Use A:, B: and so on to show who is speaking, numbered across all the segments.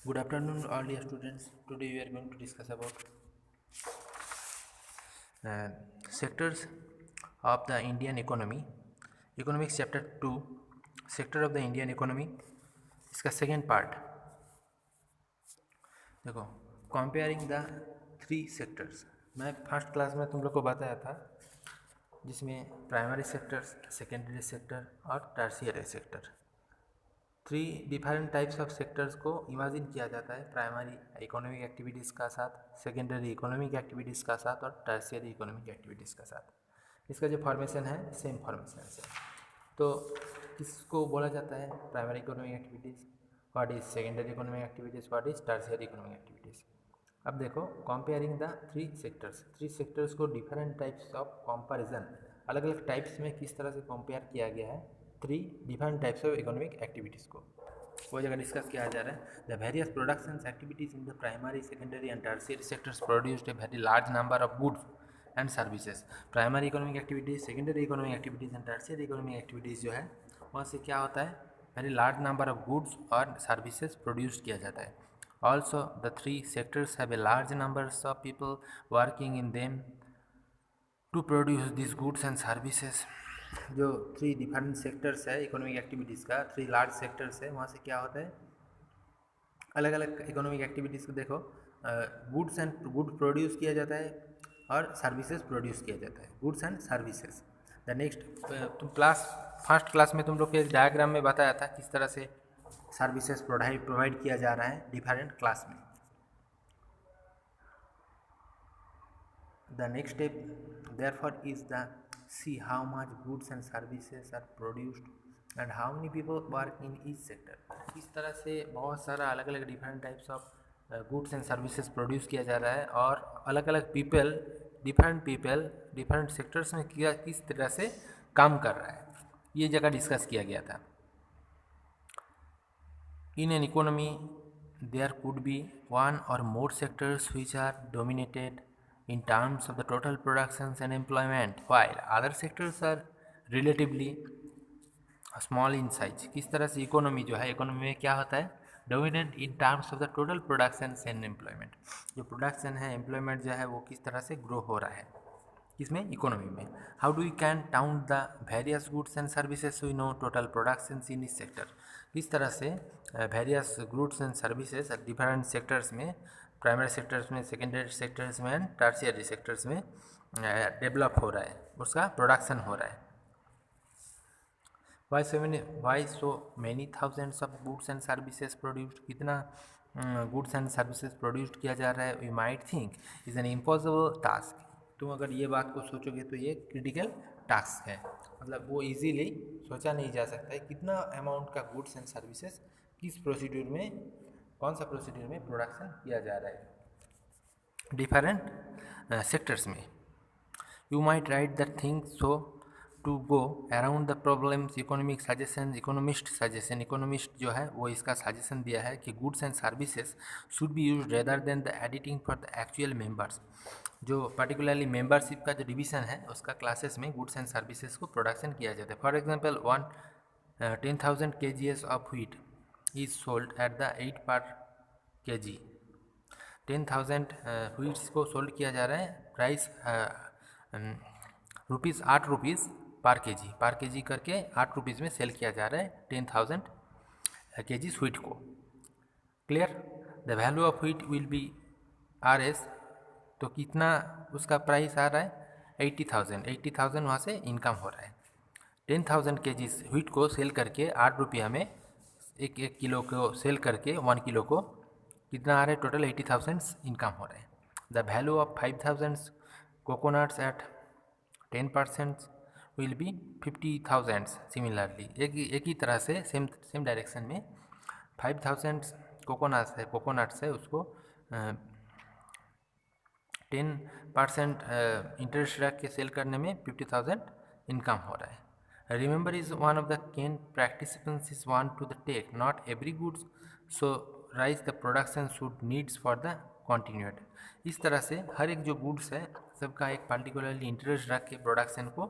A: Good afternoon, all dear students. Today we are going to discuss about uh, sectors of the Indian economy. Economics chapter 2, sector of the Indian economy. इसका second part देखो, comparing the three sectors. मैं first class में तुम लोग को बताया था, जिसमें प्राइमरी सेक्टर, सेकेंडरी सेक्टर और tertiary sector, three different types of sectors को इमेजिन किया जाता है। प्राइमरी इकोनॉमिक एक्टिविटीज़ का साथ, सेकेंडरी इकोनॉमिक एक्टिविटीज़ का साथ और टर्शियरी इकोनॉमिक एक्टिविटीज़ का साथ। इसका जो फॉर्मेशन है सेम फॉर्मेशन से। तो किसको बोला जाता है primary economic activities, what is secondary economic activities, what is tertiary economic activities. अब देखो, कंपेयरिंग द थ्री सेक्टर्स को डिफरेंट टाइप्स ऑफ कंपैरिजन, अलग अलग टाइप्स में किस तरह से कंपेयर किया गया है three different types of economic activities को, वो जगह डिस्कस किया जा रहा है। The various production activities in the primary, secondary and tertiary sectors produced a very large number of goods and services. Primary economic activities, secondary economic activities and tertiary economic activities जो है, वहाँ से क्या होता है, very large number of goods और services produce किया जाता है। Also the three sectors have a large numbers of people working in them to produce this goods and services. जो थ्री डिफरेंट सेक्टर्स है इकोनॉमिक एक्टिविटीज़ का, three large sectors है, वहाँ से क्या होता है, अलग अलग इकोनॉमिक एक्टिविटीज़ को देखो, गुड्स एंड गुड प्रोड्यूस किया जाता है और सर्विसेज प्रोड्यूस किया जाता है, goods and services. The next, तुम फर्स्ट क्लास में तुम लोग के डायग्राम में बताया था किस तरह से सर्विसेज प्रोवाइड किया जा रहा है डिफरेंट क्लास में। The next step therefore is the see how much goods and services are produced and how many people work in each sector। इस तरह से बहुत सारा अलग अलग different types of goods and services produce किया जा रहा है और अलग अलग पीपल डिफरेंट सेक्टर्स में किस तरह से काम कर रहा है, ये जगह डिस्कस किया गया था। In an economy, there could be one or more sectors which are dominated in terms of the total productions and employment, while other sectors are relatively small in size. किस तरह से इकोनॉमी जो है, economy में क्या होता है, dominant in terms of the total production and employment. जो प्रोडक्शन है, एम्प्लॉयमेंट जो है, वो किस तरह से ग्रो हो रहा है, किसमें, इकोनॉमी में। How do you can count the various goods and services we know total production in this sector. किस तरह से various goods and services different sectors में, प्राइमरी सेक्टर्स में, सेकेंडरी सेक्टर्स में एंड टर्शियरी सेक्टर्स में develop हो रहा है, उसका प्रोडक्शन हो रहा है। Why so many thousands of goods and services produced, कितना गुड्स एंड सर्विसेज प्रोड्यूस किया जा रहा है, we might think is an impossible task. तुम अगर ये बात को सोचोगे तो ये क्रिटिकल टास्क है, मतलब वो इजीली सोचा नहीं जा सकता है कितना अमाउंट का गुड्स एंड सर्विसेज किस प्रोसीड्यूर में, कौन सा प्रोसीड्यूर में प्रोडक्शन किया जा रहा है डिफरेंट सेक्टर्स में। You might write the thing so to go around the problems economic suggestion, economist जो है वो इसका सजेशन दिया है कि goods and services should be use rather than the editing for the actual members. जो particularly membership का जो डिवीज़न है उसका क्लासेस में गुड्स एंड सर्विसेज को प्रोडक्शन किया जाता है। For example 10,000 kgs of wheat is sold at the 8 पर kg। 10,000 व्हीट्स को सोल्ड किया जा रहा है, प्राइस ₹8 पर के जी करके ₹8 में सेल किया जा रहा है 10,000 kg व्हीट को। Clear. The value of wheat will be RS, तो कितना उसका प्राइस आ रहा है, 80,000 वहाँ से इनकम हो रहा है। 10,000 kg व्हीट को सेल करके ₹8 में, एक किलो को सेल करके 1 किलो को कितना आ रहा है, टोटल 80,000 इनकम हो रहा है। The value of 5,000 coconuts at 10% will be 50,000। Similarly एक ही तरह से सेम डायरेक्शन में 5,000 कोकोनट्स है उसको 10% इंटरेस्ट रख के सेल करने में 50,000 इनकम हो रहा है। Remember is one of the can participants is one to the take not every goods so rise the production should needs for the continued. इस तरह से हर एक जो गुड्स है सबका एक पर्टिकुलरली इंटरेस्ट रख के प्रोडक्शन को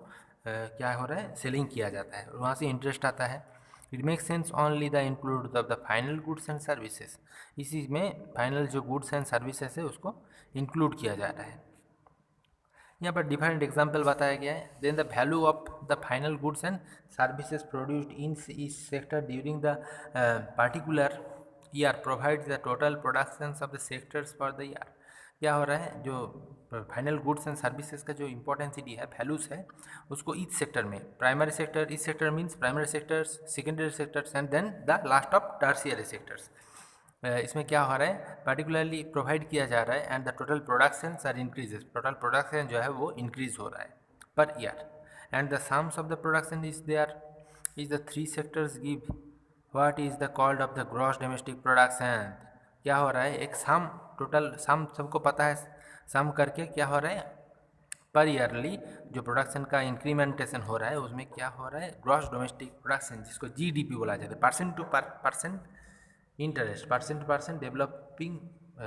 A: क्या हो रहा है, सेलिंग किया जाता है, वहाँ से इंटरेस्ट आता है। It make sense only the include of the final goods and services. इसी में फाइनल जो गुड्स एंड सर्विसेज है उसको इंक्लूड किया जा रहा है। यहाँ पर डिफरेंट एग्जाम्पल बताया गया है। Then the value of the final goods and services produced in each sector during the particular year provides the total production of the sectors for the year. क्या हो रहा है, जो फाइनल गुड्स एंड सर्विसेज का जो इंपॉर्टेंसिटी है, values है, उसको ईच सेक्टर में, primary sector, each sector means primary sectors, secondary sectors and then the last of tertiary sectors. इसमें क्या हो रहा है, पर्टिकुलरली प्रोवाइड किया जा रहा है and the total production are increases, total production जो है वो इंक्रीज हो रहा है per year and the sums of the production is there is the three sectors give what is the called of the gross domestic production. क्या हो रहा है, एक सम, टोटल सम सबको पता है, सम करके क्या हो रहा है, पर ईयरली जो प्रोडक्शन का इंक्रीमेंटेशन हो रहा है उसमें क्या हो रहा है, ग्रॉस डोमेस्टिक प्रोडक्शन जिसको जीडीपी बोला जाता है, percent two percent interest, percent two percent developing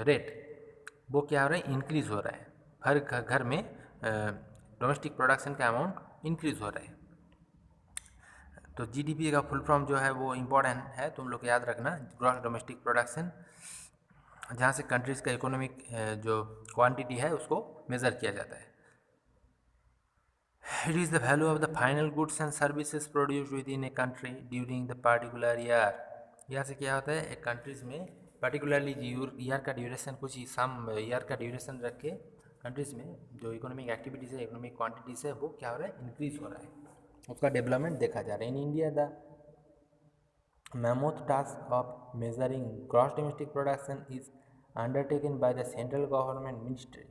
A: rate, वो क्या हो रहा है, इंक्रीज हो रहा है। हर घर में डोमेस्टिक प्रोडक्शन का अमाउंट इंक्रीज हो रहा है। तो जीडीपी का फुल फॉर्म जो है वो इम्पोर्टेंट है, तुम लोग याद रखना, ग्रॉस डोमेस्टिक प्रोडक्शन, जहाँ से कंट्रीज़ का इकोनॉमिक जो क्वांटिटी है उसको मेज़र किया जाता है। It is the value of the final goods and services produced with in a country during the particular year. यहाँ से क्या होता है, एक कंट्रीज़ में पर्टिकुलरली ईयर का ड्यूरेशन, कुछ सम ईयर का ड्यूरेशन रख के कंट्रीज़ में जो इकोनॉमिक एक्टिविटीज़ है, इकोनॉमिक क्वांटिटीज़ है, वो क्या हो रहा है, इंक्रीज हो रहा है, उसका डेवलपमेंट देखा जा रहा है। In India the mammoth task of measuring gross domestic production is undertaken by the central government ministry।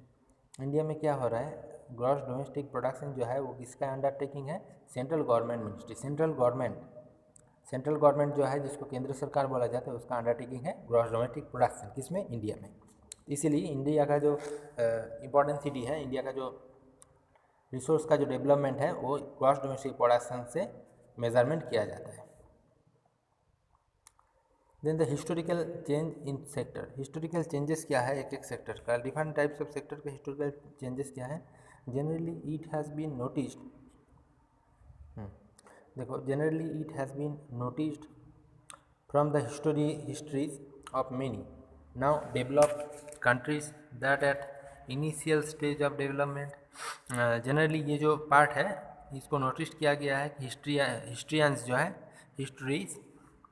A: India में क्या हो रहा है, ग्रॉस डोमेस्टिक प्रोडक्शन जो है वो किसका अंडरटेकिंग है, central government ministry, central government जो है जिसको केंद्र सरकार बोला जाता है उसका अंडरटेकिंग है ग्रॉस डोमेस्टिक प्रोडक्शन, किसमें, इंडिया में। इसीलिए इंडिया का जो इम्पोर्टेंट सिटी है, इंडिया का जो रिसोर्स का जो डेवलपमेंट है वो ग्रॉस डोमेस्टिक प्रोडक्शन से मेजरमेंट किया जाता है। Then the historical change in sector, historical changes क्या है एक एक सेक्टर का, डिफरेंट टाइप्स ऑफ सेक्टर के हिस्टोरिकल चेंजेस क्या है। Generally it has been noticed, देखो, generally it has been noticed from the histories of many now developed countries that at initial stage of development. Generally ये जो part है इसको notice किया गया है कि हिस्ट्रियंस जो है, हिस्ट्रीज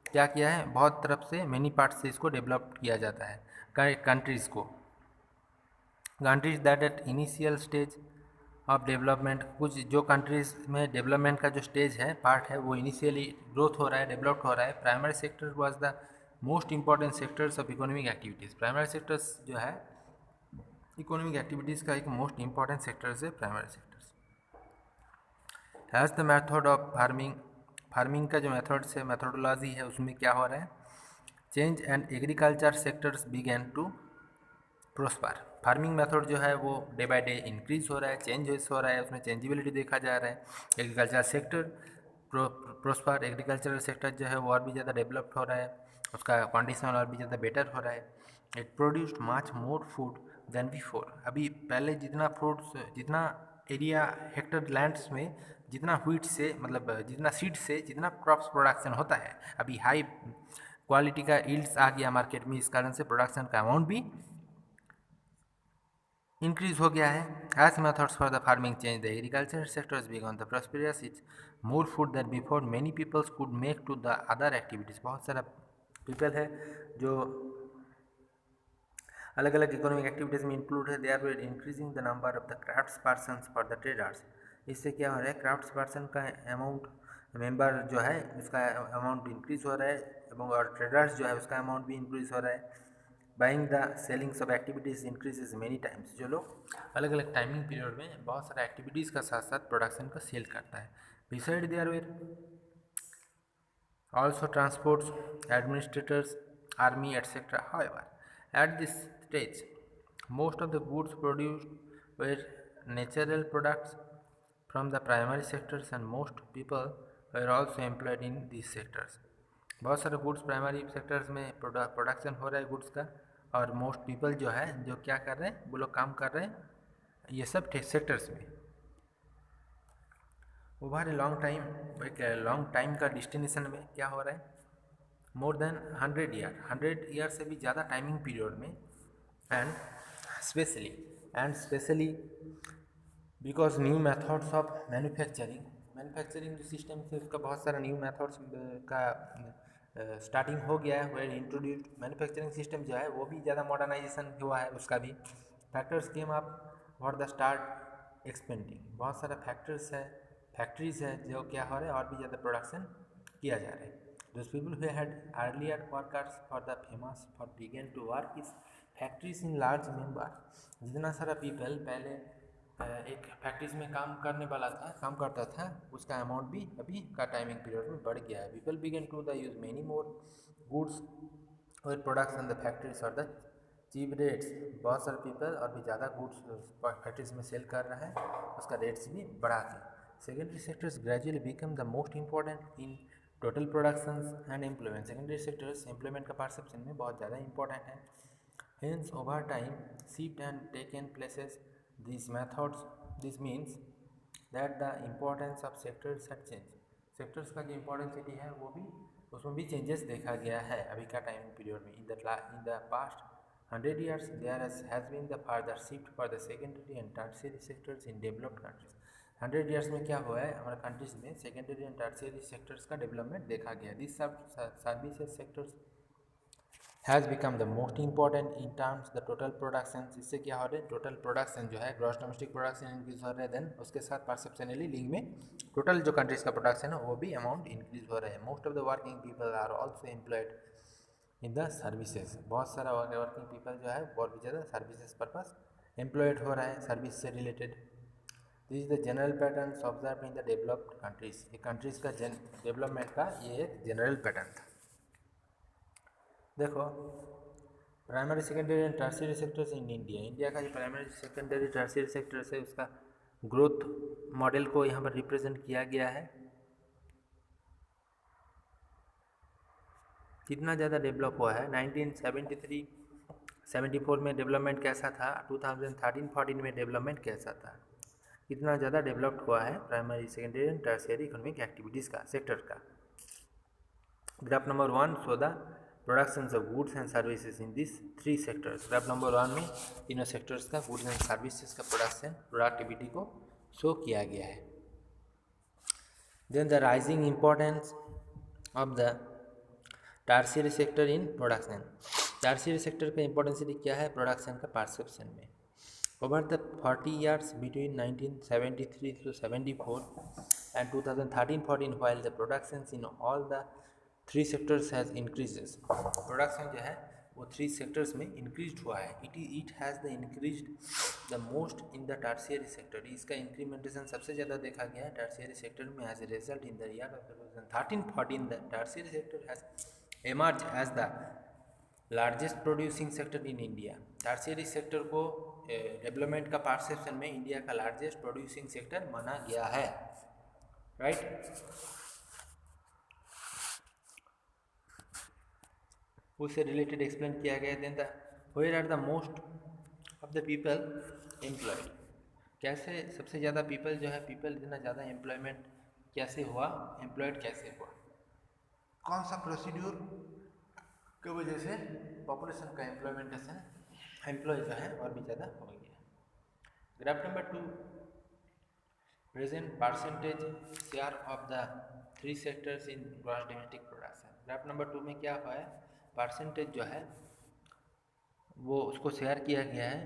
A: क्या किया है, बहुत तरफ से, मेनी पार्ट से इसको डेवलप किया जाता है कंट्रीज़ को, countries that at initial stage of development, कुछ जो कंट्रीज़ में डेवलपमेंट का जो स्टेज है, पार्ट है, वो इनिशियली ग्रोथ हो रहा है, डेवलप्ड हो रहा है। Primary sector was the most important sectors of economic activities. Primary sectors जो है इकोनॉमिक एक्टिविटीज़ का एक मोस्ट इंपॉर्टेंट सेक्टर्स है primary sectors. As the method of farming का जो मेथड्स है, मेथोडोलॉजी है, उसमें क्या हो रहा है, change and agriculture sectors begin to prosper. Farming method जो है वो डे बाय डे इंक्रीज हो रहा है, चेंज हो रहा है, उसमें चेंजिबिलिटी देखा जा रहा है। Agriculture sector prosper, agricultural sector जो है वो और भी ज़्यादा डेवलप्ड हो रहा है, उसका कंडीशन और भी ज़्यादा बेटर हो रहा है। It produced much more food than before. अभी पहले जितना फ्रूट्स, जितना एरिया हेक्टर लैंड्स में जितना व्हीट से, मतलब जितना सीड से जितना क्रॉप्स प्रोडक्शन होता है, अभी हाई क्वालिटी का यील्ड्स आ गया मार्केट में, इस कारण से प्रोडक्शन का अमाउंट भी इंक्रीज हो गया है। As methods for the farming change the agriculture sectors become the prosperous, its more food that before many peoples could make to the other activities. बहुत सारा पीपल है जो अलग अलग इकोनॉमिक एक्टिविटीज़ में इंक्लूड है। They are increasing the number of the crafts persons for the traders. इससे क्या हो रहा है, क्राफ्ट्स पर्सन का अमाउंट, मेंबर जो है उसका अमाउंट इंक्रीज हो रहा है, और ट्रेडर्स जो है उसका अमाउंट भी इंक्रीज हो रहा है। Buying the ceilings of activities increases many times. जो लोग अलग अलग टाइमिंग पीरियड में बहुत सारा एक्टिविटीज़ का साथ साथ प्रोडक्शन का सेल करता है। Beside there were also transports, administrators, army, etc. However, at this stage, most of the goods produced were natural products from the primary sectors and most people were also employed in these sectors. बहुत सारे goods primary sectors में production हो रहा है goods का, और most people जो है जो क्या कर रहे हैं, वो लोग काम कर रहे हैं ये सब सेक्टर्स में। ओवर ए लॉन्ग टाइम, एक लॉन्ग टाइम का डेस्टिनेशन में क्या हो रहा है, मोर देन 100 ईयर से भी ज़्यादा टाइमिंग पीरियड में, and specially because new methods of manufacturing जो सिस्टम है उसका बहुत सारा न्यू मेथड्स का स्टार्टिंग हो गया है, वेल इंट्रोड्यूस्ड मैन्युफैक्चरिंग सिस्टम जो है वो भी ज़्यादा मॉडर्नाइजेशन हुआ है उसका भी। Factors came up for the start expanding, बहुत सारा फैक्ट्रीज है जो क्या हो रहा है और भी ज़्यादा प्रोडक्शन किया जा रहा है। Those people who had earlier workers for the famous for began to work is factories in large number, जितना सारा पीपल पहले एक फैक्ट्रीज में काम करता था उसका अमाउंट भी अभी का टाइमिंग पीरियड में बढ़ गया है। People began to the use many more goods और प्रोडक्ट्स इन द फैक्ट्रीज और द चीप रेट्स, बहुत सारे पीपल और भी ज़्यादा गुड्स फैक्ट्रीज में सेल कर रहा है उसका रेट्स भी बढ़ा के। Secondary sectors gradually become the most important in total productions and employment. Secondary sectors employment का परसेप्शन में बहुत ज़्यादा इंपॉर्टेंट है। Hence, over time, shift and taken places these methods. This means that the importance of sectors had changed. Sectors का जो इम्पोर्टेंसिटी है वो भी उसमें भी चेंजेस देखा गया है अभी का टाइमिंग पीरियड में। In the past 100 years there has been the further shift for the secondary and tertiary sectors in developed countries. 100 years में क्या हुआ है हमारे कंट्रीज में सेकेंडरी एंड टर्शियरी सेक्टर्स का डेवलपमेंट देखा गया। दिस सब services sectors has become the most important in terms the total production. इससे क्या हो रहा है, टोटल प्रोडक्शन जो है ग्रॉस डोमेस्टिक प्रोडक्शन इंक्रीज हो रहा है, देन उसके साथ परसेप्शनली लिंक में टोटल जो कंट्रीज का प्रोडक्शन है वो भी अमाउंट इंक्रीज हो रहा है। Most of the working people are also employed in the services, बहुत सारा वर्किंग पीपल जो है और भी ज़्यादा सर्विसेज पर्पस एम्प्लॉयड हो रहा है सर्विस से related. This is the general pattern observe in the developed countries. ये कंट्रीज का डेवलपमेंट का ये एक जनरल पैटर्न था। देखो primary secondary and tertiary sectors in India का जो प्राइमरी सेकेंडरी टर्शियरी सेक्टर्स है उसका ग्रोथ मॉडल को यहाँ पर रिप्रेजेंट किया गया है। कितना ज़्यादा डेवलप हुआ है, 1973-74 में डेवलपमेंट कैसा था, 2013-14 में डेवलपमेंट कैसा था, कितना ज़्यादा डेवलप्ड हुआ है primary secondary and tertiary economic activities का सेक्टर का। Graph number 1 show the productions of goods and services in this 3 sectors. Graph number 1 में तीनों सेक्टर्स का गुड्स एंड सर्विसेज का प्रोडक्टिविटी को शो किया गया है। Then the rising importance of the tertiary sector in production. Tertiary sector का importancity क्या है प्रोडक्शन का परसेप्शन में। Over the 40 years between 1973 to 74 and 2013-14 while the productions in all the 3 sectors has increases, production जो है वो 3 sectors में increase हुआ है। It has the increased the most in the tertiary sector. इसका इंक्रीमेंटेशन सबसे ज़्यादा देखा गया है टर्शियरी सेक्टर में। As a result in the year of 2013-14 the tertiary sector has emerged as the largest producing sector in India. Tertiary sector को development का perception में इंडिया का लार्जेस्ट प्रोड्यूसिंग सेक्टर माना गया है, राइट। उससे रिलेटेड एक्सप्लेन किया गया। Then the where are the most of the people employed, कैसे सबसे ज़्यादा पीपल जो है इतना ज़्यादा एम्प्लॉयमेंट कैसे हुआ, एम्प्लॉयड कैसे हुआ, कौन सा प्रोसीड्यूर की वजह से पॉपुलेशन का एम्प्लॉय जो है और भी ज़्यादा हो गया। Graph number 2 present percentage share of the 3 sectors in gross domestic production. Graph number 2 में क्या हुआ है, परसेंटेज जो है वो उसको शेयर किया गया है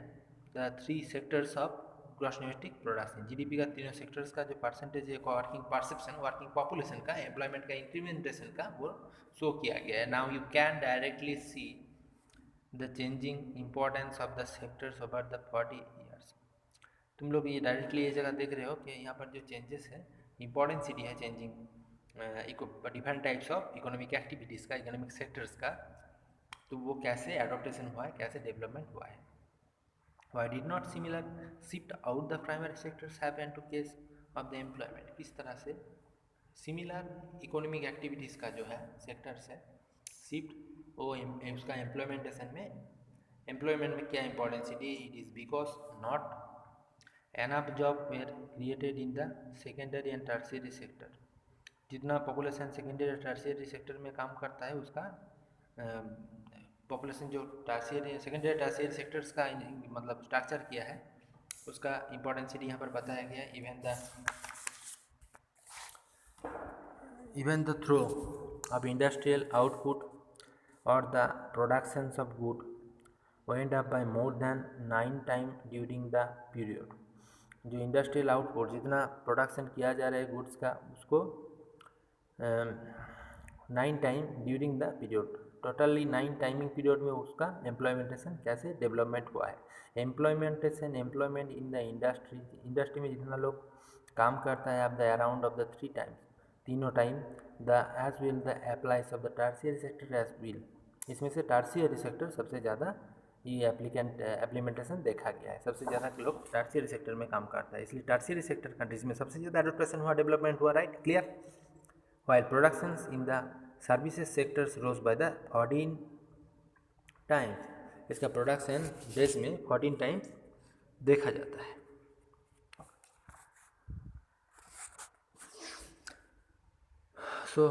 A: the 3 sectors of gross domestic production. GDP का तीनों सेक्टर्स का जो परसेंटेज है वर्किंग परसेप्शन, वर्किंग पॉपुलेशन का, एम्प्लॉयमेंट का, इंक्रीमेंटेशन का, वो शो किया गया है। Now you can directly see the changing importance of the sectors over the 40 years. तुम लोग ये डायरेक्टली ये जगह देख रहे हो कि यहाँ पर जो चेंजेस है, इंपॉर्टेंसिटी है changing different types of economic activities का, इकोनॉमिक सेक्टर्स का, तो वो कैसे एडोप्टेशन हुआ है, कैसे डेवलपमेंट हुआ है। Why did not similar shift out the primary sectors happen to case of the employment? किस तरह से सिमिलर इकोनॉमिक एक्टिविटीज़ का जो है सेक्टर्स है शिफ्ट वो उसका एम्प्लॉयमेंट में क्या इंपॉर्टेंसिटी, it is because not enough job were created in the secondary and tertiary sector. जितना पॉपुलेशन सेकेंडरी और टर्शियरी सेक्टर में काम करता है उसका पॉपुलेशन जो टर्शियरी सेकेंडरी टर्शियरी सेक्टर्स का मतलब स्ट्रक्चर किया है उसका इम्पोर्टेंशिटी यहाँ पर बताया गया है। Even the throw of industrial output or the productions of good went up by more than 9 times during the period। जो इंडस्ट्रियल आउटपुट जितना प्रोडक्शन किया जा रहा है गुड्स का उसको 9 time during the period, totally 9 timing period में उसका एम्प्लॉयमेंटेशन कैसे डेवलपमेंट हुआ है। एम्प्लॉयमेंट इन द इंडस्ट्री में जितना लोग काम करता है of the around of the 3 times, तीनों time the as well the applies of the tertiary sector as well. इसमें से टर्शियरी सेक्टर सबसे ज़्यादा ये एप्लीमेंटेशन देखा गया है, सबसे ज़्यादा लोग टर्शियरी सेक्टर में काम करता है, इसलिए टर्शियरी सेक्टर कंट्रीज में सबसे ज़्यादा एडोप्टेशन हुआ, डेवलपमेंट हुआ। Right, clear. while productions in the services sectors rose by the 14 times। इसका प्रोडक्शन देश में 14 टाइम्स देखा जाता है। So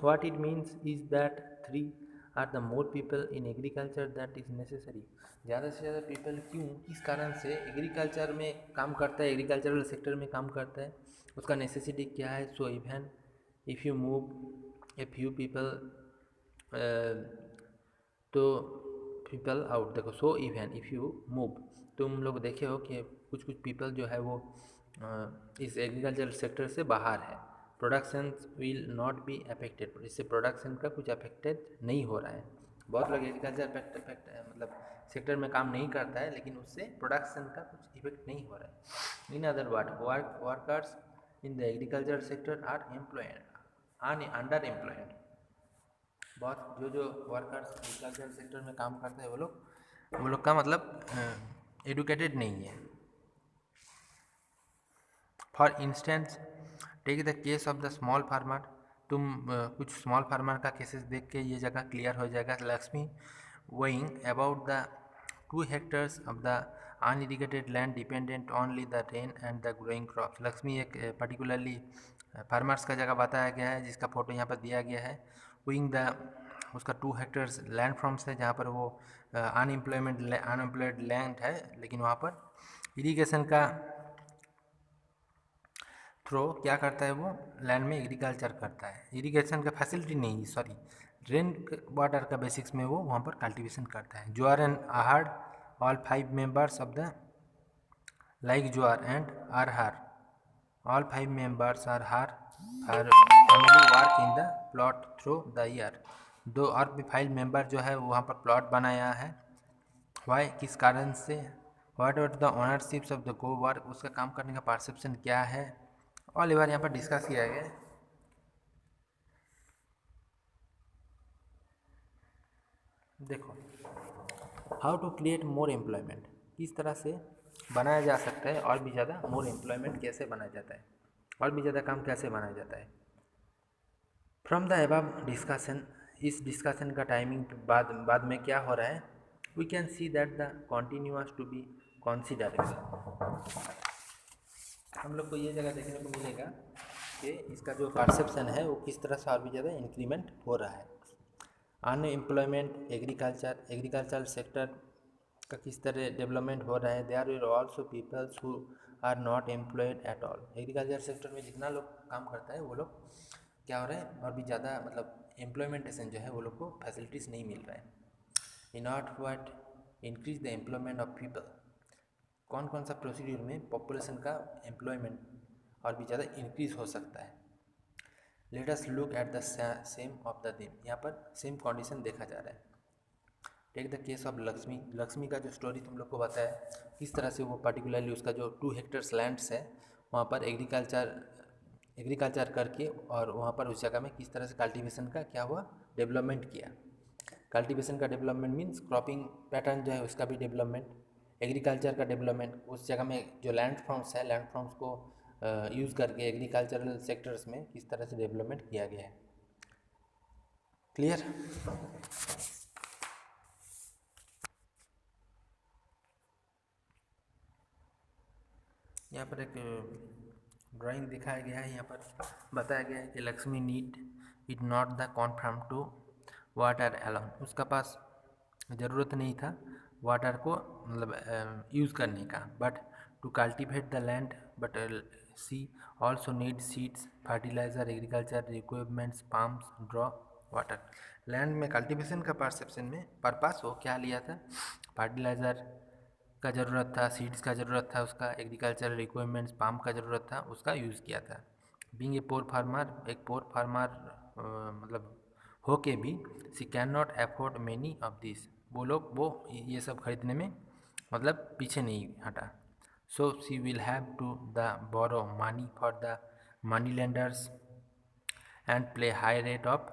A: what it means is that 3 are the more people in agriculture that is necessary। ज़्यादा से ज़्यादा पीपल क्यों, किस कारण से एग्रीकल्चर में काम करता है, एग्रीकल्चरल सेक्टर में काम करता है, उसका नेसेसिटी क्या है। So even if you move a few people तो पीपल आउट, देखो so even if you move, तुम लोग देखे हो कि कुछ पीपल जो है वो इस एग्रीकल्चरल सेक्टर से बाहर है, production will not be affected, इससे प्रोडक्शन का कुछ अफेक्टेड नहीं हो रहा है। बहुत लोग एग्रीकल्चर मतलब सेक्टर में काम नहीं करता है लेकिन उससे प्रोडक्शन का कुछ इफेक्ट नहीं हो रहा है। In other word workers in the agriculture sector are employed under employed. बहुत जो वर्कर्स एग्रीकल्चर सेक्टर में काम करते हैं वो लोग का मतलब एडुकेटेड नहीं है। For instance take the case of the small farmer, तुम कुछ स्मॉल फार्मर का केसेस देख के ये जगह क्लियर हो जाएगा। Lakshmi owing about the 2 hectares of the unirrigated land dependent only the rain and the growing crops. Lakshmi एक पर्टिकुलरली फार्मर्स का जगह बताया गया है जिसका फोटो यहाँ पर दिया गया है। विंग द उसका 2 hectares लैंड फ्रॉम्स है जहाँ पर वो अनएम्प्लॉयड लैंड है, लेकिन वहाँ पर इरिगेशन का थ्रो क्या करता है, वो लैंड में एग्रीकल्चर करता है। इरिगेशन का फैसिलिटी नहीं, सॉरी, रेन वाटर का बेसिक्स में वो वहाँ पर कल्टीवेशन करता है। Jowar and arhar all 5 members of the like jowar and arhar all 5 members are family work in the plot through the year. 2 और भी 5 मेंबर जो है वहाँ पर प्लॉट बनाया है। वाई, किस कारण से। What are the ownerships of the go work, उसका काम करने का परसेप्शन क्या है। ऑल बार यहाँ पर डिस्कस किया गया। देखो, how to create more employment, किस तरह से बनाया जा सकता है और भी ज़्यादा मोर एम्प्लॉयमेंट कैसे बनाया जाता है, और भी ज़्यादा काम कैसे बनाया जाता है। फ्रॉम द अबव डिस्कशन, इस डिस्कशन का टाइमिंग बाद में क्या हो रहा है, we can see that the continuous to be considerable. हम लोग को ये जगह देखने को मिलेगा कि इसका जो परसेप्शन है वो किस तरह से और भी ज़्यादा इंक्रीमेंट हो रहा है। अनएम्प्लॉयमेंट एग्रीकल्चर सेक्टर का किस तरह डेवलपमेंट हो रहा है। There are also peoples who are not employed at all. Agriculture sector में जितना लोग काम करता है वो लोग क्या हो रहा है, और भी ज़्यादा मतलब एम्प्लॉयमेंटेशन जो है वो लोग को फैसिलिटीज़ नहीं मिल रहा है। In order to what increase the employment of people, कौन कौन सा प्रोसीड्यूर में पॉपुलेशन का एम्प्लॉयमेंट और भी ज़्यादा इंक्रीज हो सकता है। Let us look at the same of the दिन, यहाँ पर सेम कंडीशन देखा जा रहा है। Take the case of Lakshmi का जो स्टोरी तुम लोग को बताया किस तरह से वो पर्टिकुलरली उसका जो 2 हेक्टेयर्स लैंड्स है वहाँ पर एग्रीकल्चर करके और वहाँ पर उस जगह में किस तरह से कल्टीवेशन का क्या हुआ, डेवलपमेंट किया। कल्टीवेशन का डेवलपमेंट मीन्स क्रॉपिंग पैटर्न जो है उसका भी डेवलपमेंट, एग्रीकल्चर का डेवलपमेंट, उस जगह में जो लैंड फॉर्म्स है लैंड फॉर्म्स को यूज़ करके एग्रीकल्चरल सेक्टर्स में किस तरह से डेवलपमेंट किया गया है। क्लियर। यहाँ पर एक ड्राइंग दिखाया गया है। यहाँ पर बताया गया है कि Lakshmi need it not the confirm to water alone. उसका पास ज़रूरत नहीं था वाटर को मतलब यूज़ करने का, but to cultivate the land, but see also need seeds, fertilizer, agriculture requirements, palms draw water. Land में कल्टीवेशन का परसेप्शन में पर्पस वो क्या लिया था, फर्टिलाइज़र का ज़रूरत था, सीड्स का ज़रूरत था, उसका एग्रीकल्चरल रिक्वायरमेंट्स, पाम का ज़रूरत था, उसका यूज़ किया था। बीइंग ए पोर फार्मर, एक पोर फार्मर मतलब हो के भी she can not afford many of this, वो ये सब खरीदने में मतलब पीछे नहीं हटा। So she will have to the borrow money for the money lenders and play high rate of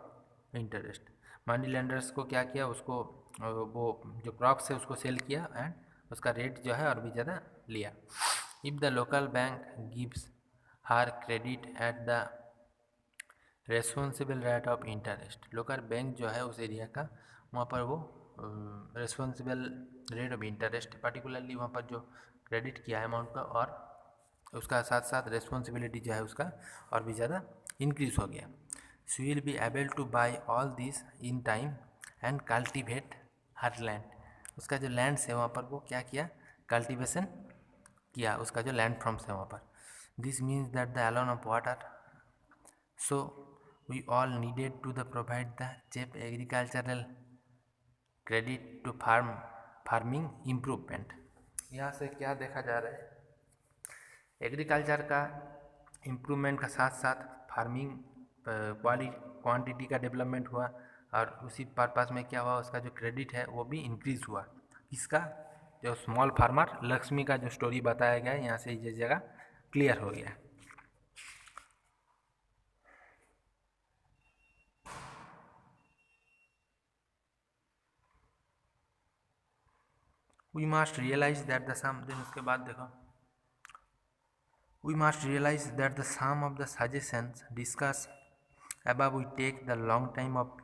A: interest. Money lenders को क्या किया, उसको वो जो क्रॉप्स है उसको सेल किया एंड उसका रेट जो है और भी ज़्यादा लिया। If the local bank gives her credit at the responsible rate of interest, local bank जो है उस एरिया का वहाँ पर वो responsible rate of interest particularly वहाँ पर जो क्रेडिट किया है अमाउंट का, और उसका साथ साथ रेस्पॉन्सिबिलिटी जो है उसका और भी ज़्यादा इंक्रीज हो गया। She will be able two by all this in time and cultivate her land. उसका जो लैंड्स है वहाँ पर वो क्या किया, कल्टिवेशन किया उसका जो लैंड फॉर्म्स है वहाँ पर। This means that the alone of water, so we all needed to the provide the cheap agricultural credit to farming improvement. यहाँ से क्या देखा जा रहा है, एग्रीकल्चर का इम्प्रूवमेंट का साथ साथ फार्मिंग क्वांटिटी का डेवलपमेंट हुआ, और उसी पर्पस में क्या हुआ, उसका जो क्रेडिट है वो भी इंक्रीज़ हुआ। इसका जो स्मॉल फार्मर लक्ष्मी का जो स्टोरी बताया गया है, यहाँ से ये जगह क्लियर हो गया। We must realise that the sum, then उसके बाद देखो, we must realise that the sum of the suggestions discuss above we take the long time of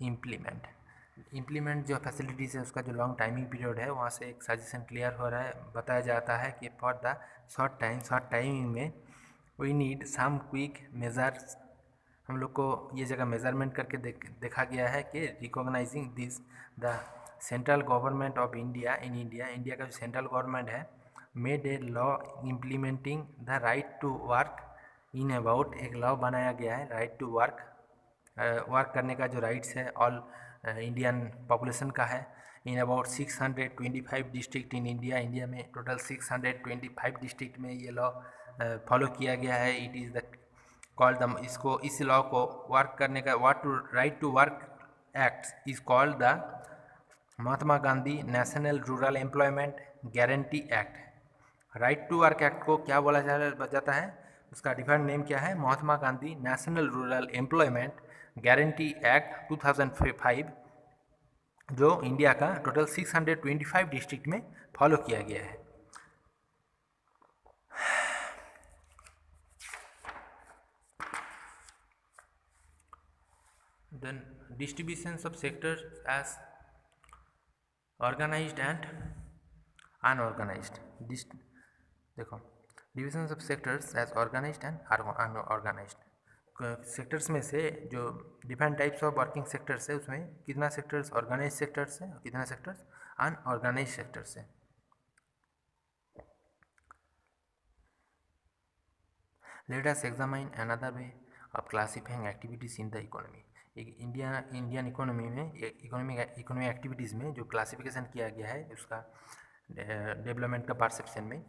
A: implement जो फैसिलिटीज़ है उसका जो लॉन्ग टाइमिंग पीरियड है, वहाँ से एक सजेशन क्लियर हो रहा है। बताया जाता है कि फॉर द शॉर्ट टाइमिंग में we need some quick measures. हम लोग को ये जगह मेजरमेंट करके देखा गया है कि recognising this the central government of India India का जो सेंट्रल गवर्नमेंट है made a law implementing the right to work in about, एक लॉ बनाया गया है राइट टू वर्क करने का जो राइट्स है ऑल इंडियन पॉपुलेशन का है। In about 625 district in India में टोटल 625 डिस्ट्रिक्ट में ये लॉ फॉलो किया गया है। It is the called the, इसको इस लॉ को वर्क करने का right to work act is called the Mahatma Gandhi national rural employment guarantee act. Right to work act को क्या बोला जाता है, उसका डिफरेंट नेम क्या है, Mahatma Gandhi national rural employment guarantee act 2005, जो इंडिया का टोटल 625 डिस्ट्रिक्ट में फॉलो किया गया है। Then distribution of sectors as organised and unorganised. देखो, division of sectors as organised and unorganised. Sectors में से जो different types of working sectors है उसमें कितना सेक्टर्स ऑर्गेनाइज सेक्टर्स है और कितना सेक्टर्स अनऑर्गेनाइज सेक्टर्स है। Let us examine another way of classifying activities in the economy. Indian economy में इकोनॉमिक एक्टिविटीज़ में जो क्लासिफिकेशन किया गया है उसका डेवलपमेंट का परसेप्शन में,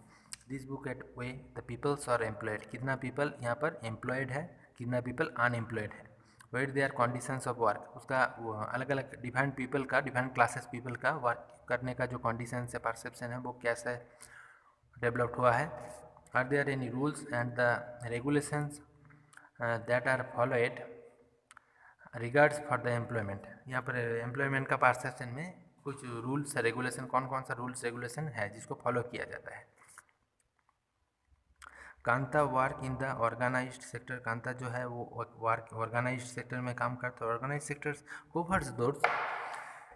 A: this book at way the peoples are employed, कितना पीपल यहाँ पर एम्प्लॉयड है, कितना पीपल अनएम्प्लॉयड है, what their conditions of work, उसका अलग अलग डिफरेंट पीपल का, डिफरेंट क्लासेस पीपल का वर्क करने का जो कंडीशन है परसेप्शन है वो कैसे डेवलप्ड हुआ है। Are there any rules and the regulations that are followed regards for the employment. यहाँ पर एम्प्लॉयमेंट का परसेप्शन में कुछ रूल्स रेगुलेशन, कौन कौन सा रूल्स रेगुलेशन है जिसको फॉलो किया जाता है। Kanta work in the organised sector, Kanta जो है वो वर्क ऑर्गेनाइज्ड सेक्टर में काम करता है। Organised sectors covers those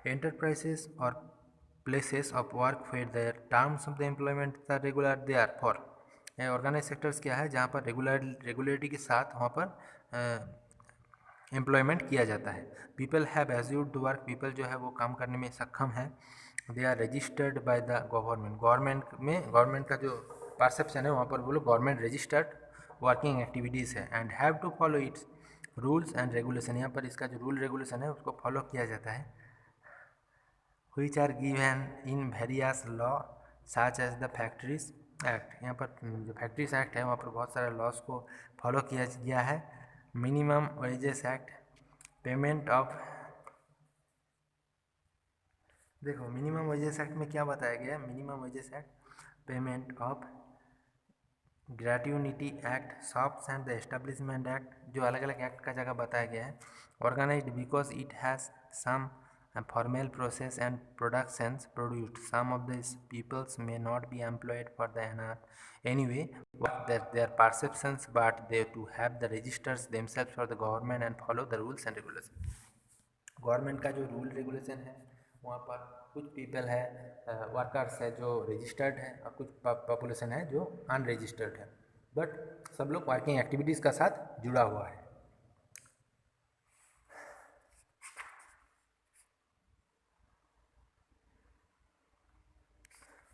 A: enterprises और places of work where the terms of the employment are regular, therefore organise sectors क्या है, जहाँ पर रेगुलरिटी के साथ वहाँ पर एम्प्लॉयमेंट किया जाता है। People have assured to work, people जो है वो काम करने में सक्षम है। They are registered by the government, government का जो परसेप्शन है वहाँ पर वो लोग गवर्नमेंट रजिस्टर्ड वर्किंग एक्टिविटीज़ है। And have to follow its rules and regulation, यहाँ पर इसका जो रूल रेगुलेशन है उसको फॉलो किया जाता है। which are given in various law such as the factories act, यहाँ पर जो फैक्ट्रीज एक्ट है वहाँ पर बहुत सारे लॉज को फॉलो किया गया है। Minimum wages act, payment of, देखो मिनिमम वेजेस एक्ट में क्या बताया गया है, minimum wages act, payment of gratuity act, shops and the establishment act, जो अलग अलग एक्ट का जगह बताया गया है। Organised because it has some formal process and productions produced. Some of these peoples may not be employed for the anyway what their perceptions, but they to have the registers themselves for the government and follow the rules and regulations. Government का जो rule regulation है वहाँ पर कुछ people है, workers है जो registered है और कुछ पॉपुलेशन है जो अनरजिस्टर्ड है, बट सब लोग वर्किंग एक्टिविटीज़ का साथ जुड़ा हुआ है।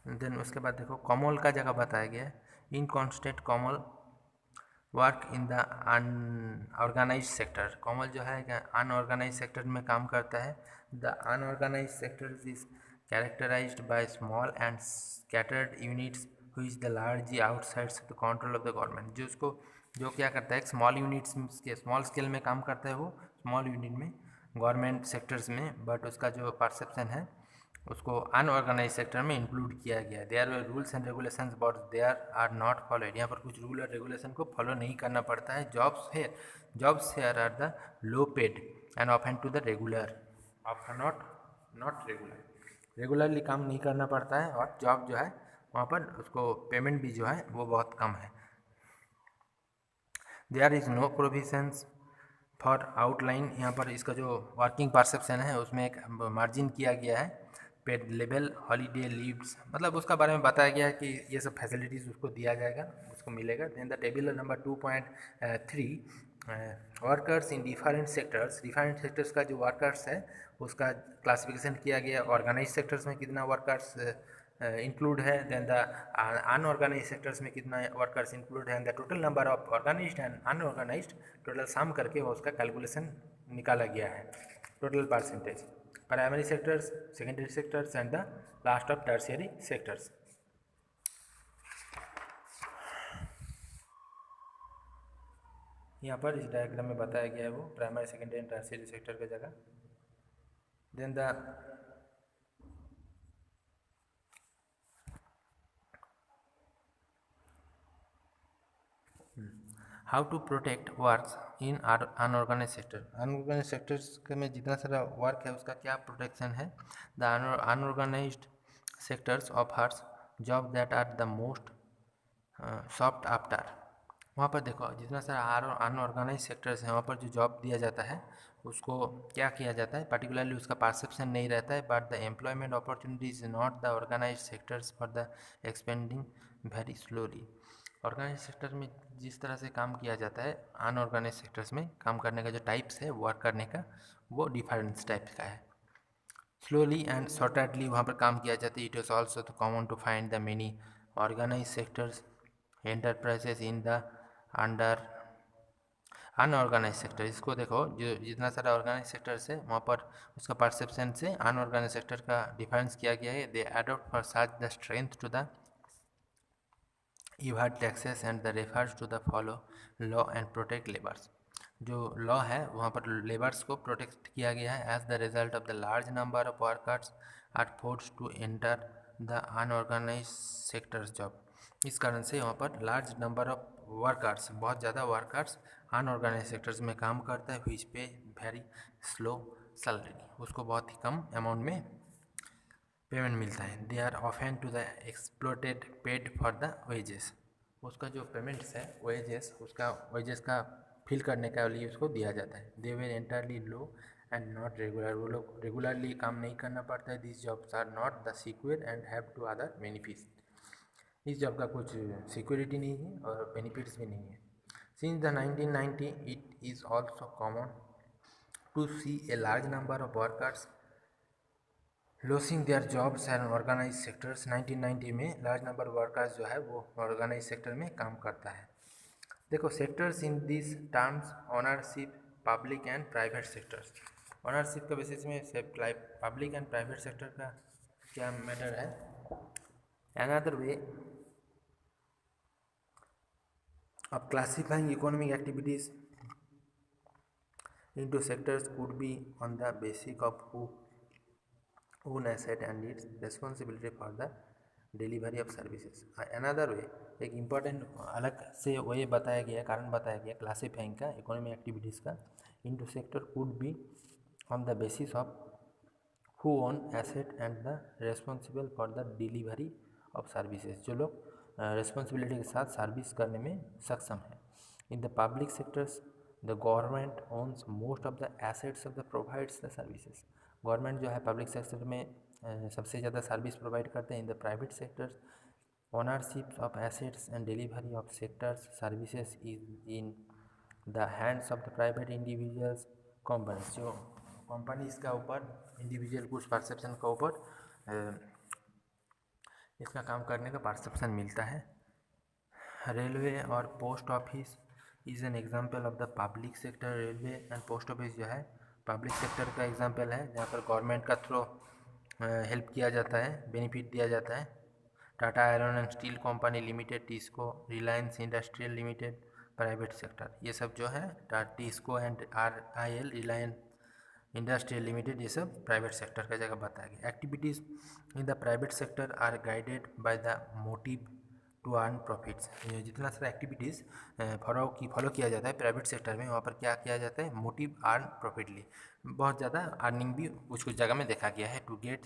A: देन उसके बाद देखो कॉमल का जगह बताया गया है। In constant casual work in the unorganise sector, casual जो है अनऑर्गेनाइज सेक्टर में काम करता है। The unorganise sector is characterised by small and scattered units which the large outside the control of the government, जो उसको जो क्या करता है स्मॉल यूनिट्स के स्मॉल स्केल में काम करता है, वो स्मॉल यूनिट में गवर्नमेंट सेक्टर्स में, बट उसका जो परसेप्शन है उसको अनऑर्गेनाइज सेक्टर में इंक्लूड किया गया है। There were rules and regulations but there are not followed, यहाँ पर कुछ रूल और रेगुलेशन को फॉलो नहीं करना पड़ता है। Jobs here are the low paid and often to the regular of not regularly काम नहीं करना पड़ता है, और जॉब जो है वहाँ पर उसको पेमेंट भी जो है वो बहुत कम है। There is no provisions for outline, यहाँ पर इसका जो वर्किंग परसेप्शन है उसमें एक मार्जिन किया गया है। पेड लेवल हॉलीडे लीव्स, मतलब उसका बारे में बताया गया है कि ये सब फैसिलिटीज़ उसको दिया जाएगा, उसको मिलेगा। Then the table number 2.3 workers in different sectors का जो वर्कर्स है उसका क्लासिफिकेशन किया गया। ऑर्गेनाइज सेक्टर्स में कितना वर्कर्स इंक्लूड है, देन द अनऑर्गेनाइज सेक्टर्स में कितना वर्कर्स इंक्लूड है, the total number of organised and unorganised, total sum करके वो उसका कैलकुलेशन निकाला गया है, total percentage, primary sectors, secondary sectors and the last of tertiary sectors. यहाँ पर इस डायग्राम में बताया गया है वो primary secondary and tertiary sector की जगह। Then the how to protect works in unorganise sector, unorganised sectors में जितना सारा वर्क है उसका क्या प्रोटेक्शन है। The unorganised sectors offers job that are the most sought after, वहाँ पर देखो जितना सारा अनऑर्गेनाइज सेक्टर्स हैं वहाँ पर जो जॉब दिया जाता है उसको क्या किया जाता है, पर्टिकुलरली उसका परसेप्शन नहीं रहता है, but the employment opportunity is not the organise sectors for the expanding very slowly. Organise sector में जिस तरह से काम किया जाता है, अनऑर्गेनाइज सेक्टर्स में काम करने का जो टाइप्स है वर्क करने का वो डिफरेंट टाइप्स का है। स्लोली एंड शॉर्टली वहाँ पर काम किया जाता है। It is also common to find the many organise sectors enterprises in the under unorganise sector. इसको देखो जो जितना सारा ऑर्गेनाइज सेक्टर्स है वहाँ पर उसका परसेप्शन से अनऑर्गेनाइज सेक्टर का डिफरेंस किया गया है। They adopt for such the strength to the evade taxes and the refers to the follow law and protect laborers, जो लॉ है वहाँ पर लेबर्स को प्रोटेक्ट किया गया है। As the result of the large number of workers are forced to enter the unorganise sectors job, इस कारण से वहाँ पर लार्ज नंबर ऑफ वर्कर्स, बहुत ज़्यादा वर्कर्स अनऑर्गेनाइज सेक्टर्स में काम करता है। व्हिच पे वेरी स्लो सैलरी, उसको बहुत ही कम अमाउंट में पेमेंट मिलता है। They are often to the exploited paid for the wages, उसका जो पेमेंट्स है वेजेस का फिल करने का लिए उसको दिया जाता है। They were entirely low and not regular, वो लोग रेगुलरली काम नहीं करना पड़ता है। This jobs are not the secure and have to other benefits, इस जॉब का कुछ सिक्योरिटी नहीं है और बेनिफिट्स भी नहीं है। Since the 1990 it is also common to see a large number of workers losing their jobs and organise sectors. 1990 में लार्ज नंबर वर्कर्स जो है वो ऑर्गेनाइज सेक्टर में काम करता है। देखो sectors in this terms ownership public and private sectors. Ownership के बेसिस में पब्लिक एंड प्राइवेट सेक्टर का क्या मैटर है। Another way of classifying economic activities into sectors could be on the basis of who own asset and its responsibility for the delivery of services. Another way एक important अलग से वे बताया गया, कारण बताया गया क्लासीफाइंग का इकोनॉमिक एक्टिविटीज़ का into sector could be on the basis of who own asset and the responsible for the delivery of services, जो लोग रेस्पॉन्सिबिलिटी के साथ सर्विस करने में सक्षम है। In the public sectors the government owns most of the assets of the provides the services. Government जो है पब्लिक सेक्टर में सबसे ज़्यादा सर्विस प्रोवाइड करते हैं। इन the private sectors ownership of assets and delivery of sectors services is in the hands of the private individuals companies. जो companies का ऊपर इंडिविजुअल कुछ परसेप्शन का ऊपर इसका काम करने का परसेप्शन मिलता है। रेलवे और post office is an example of the public sector. Railway and post office जो है पब्लिक सेक्टर का एग्जाम्पल है, जहाँ पर गवर्नमेंट का थ्रू हेल्प किया जाता है, बेनिफिट दिया जाता है। Tata iron and steel company limited, TISCO, Reliance industrial limited private sector, ये सब जो है TISCO and RIL Reliance industrial limited, ये सब प्राइवेट सेक्टर का जगह बताया गया। Activities in the private sector are guided by the motive to earn profits. जितना सारा एक्टिविटीज़ फॉलो किया जाता है प्राइवेट सेक्टर में, वहाँ पर क्या किया जाता है, मोटिव अर्न प्रॉफिटली, बहुत ज़्यादा अर्निंग भी कुछ कुछ जगह में देखा गया है। To get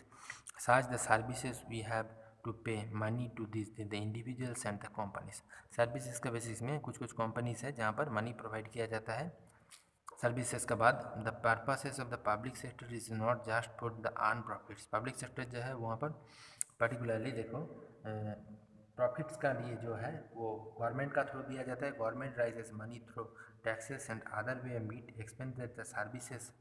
A: such the services we have to pay money to this the individuals and the companies. Services का बेसिस में कुछ कुछ कंपनीज है जहाँ पर मनी प्रोवाइड किया जाता है सर्विसेज के बाद। The purposes of the public sector is not just for the earn profits. Public sector जो है वहाँ पर पर्टिकुलरली देखो प्रॉफिट्स का लिए जो है वो गवर्नमेंट का थ्रू दिया जाता है। Government raises money through taxes and other way meet expenses the services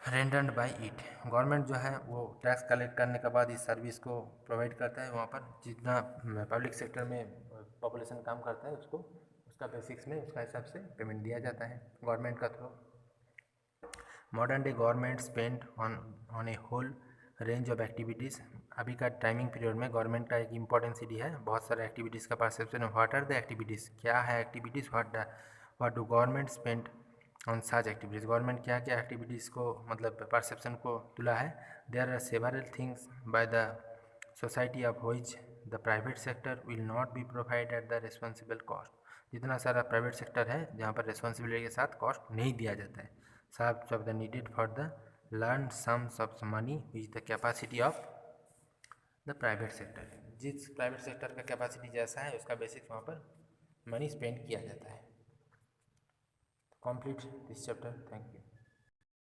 A: rendered by it. Government जो है वो टैक्स कलेक्ट करने के बाद इस सर्विस को प्रोवाइड करता है। वहाँ पर जितना पब्लिक सेक्टर में पॉपुलेशन काम करता है उसको उसका बेसिक्स में उसका हिसाब से पेमेंट दिया जाता है गवर्नमेंट का through. Modern day government spend on a whole range of activities. अभी का टाइमिंग पीरियड में गवर्नमेंट का एक इम्पॉर्टेंसी है, बहुत सारे एक्टिविटीज़ का परसेप्शन है। व्हाट आर द एक्टिविटीज़, क्या है activities, what do government spend on such activities. Government क्या क्या एक्टिविटीज़ को मतलब परसेप्शन को तुला है। There are several things by the society of which the private sector will not be provide at the responsible cost. जितना सारा private sector है जहाँ पर रिस्पॉन्सिबिलिटी के साथ कॉस्ट नहीं दिया जाता है। Subs of the needed for the learn sums of money which the capacity of the private sector. जिस प्राइवेट सेक्टर का कैपेसिटी जैसा है उसका बेसिस वहाँ पर मनी स्पेंड किया जाता है। Complete this chapter. Thank you.